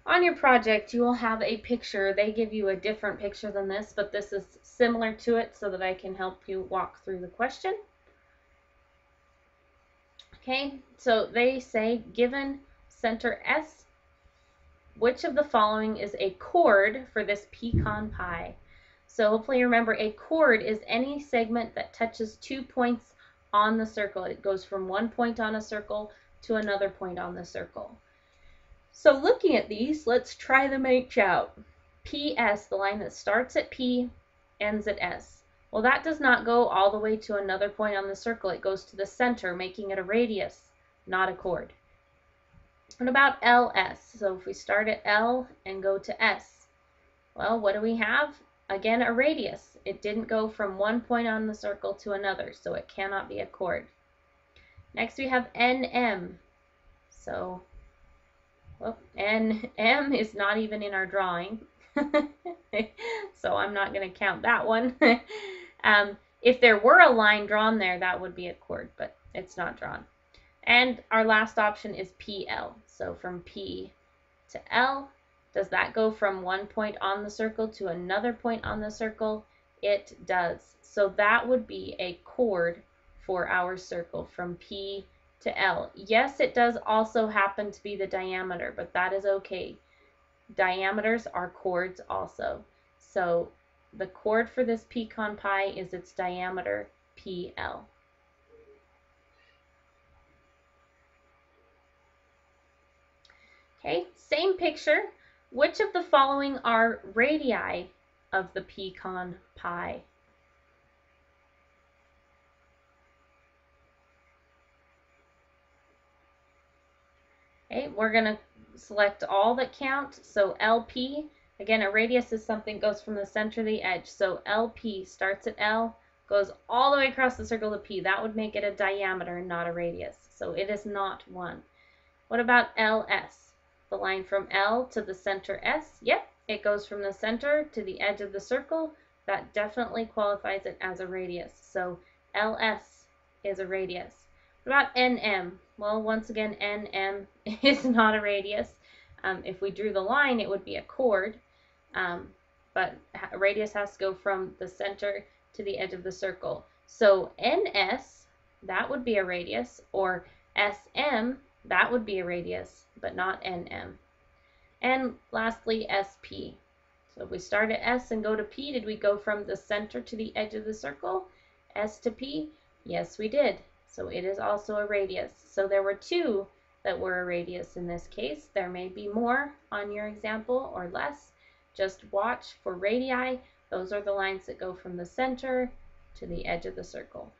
On your project, you will have a picture. They give you a different picture than this, but this is similar to it so that I can help you walk through the question. Okay, so they say, given center S, which of the following is a chord for this pecan pie? So hopefully you remember, a chord is any segment that touches 2 points on the circle. It goes from one point on a circle to another point on the circle. So looking at these, let's try them each out. PS, the line that starts at P, ends at S. Well, that does not go all the way to another point on the circle. It goes to the center, making it a radius, not a chord. What about LS? So if we start at L and go to S, well, what do we have? Again, a radius. It didn't go from one point on the circle to another, so it cannot be a chord. Next we have NM. So well, NM is not even in our drawing, so I'm not going to count that one. If there were a line drawn there, that would be a chord, but it's not drawn. And our last option is PL. So from P to L, does that go from one point on the circle to another point on the circle? It does. So that would be a chord for our circle from P to L. Yes, it does also happen to be the diameter, but that is okay. Diameters are chords also. So the chord for this pecan pie is its diameter, PL. Okay, same picture. Which of the following are radii of the pecan pie? Okay, we're going to select all that count. So LP, again, a radius is something that goes from the center to the edge. So LP starts at L, goes all the way across the circle to P. That would make it a diameter and not a radius. So it is not one. What about LS? The line from L to the center S? Yep, it goes from the center to the edge of the circle. That definitely qualifies it as a radius. So LS is a radius. What about NM? Well, once again, NM is not a radius. If we drew the line, it would be a chord, but a radius has to go from the center to the edge of the circle. So NS, that would be a radius, or SM, that would be a radius, but not NM. And lastly, SP. So if we start at S and go to P, did we go from the center to the edge of the circle? S to P? Yes, we did. So it is also a radius. So there were two that were a radius in this case. There may be more on your example or less. Just watch for radii. Those are the lines that go from the center to the edge of the circle.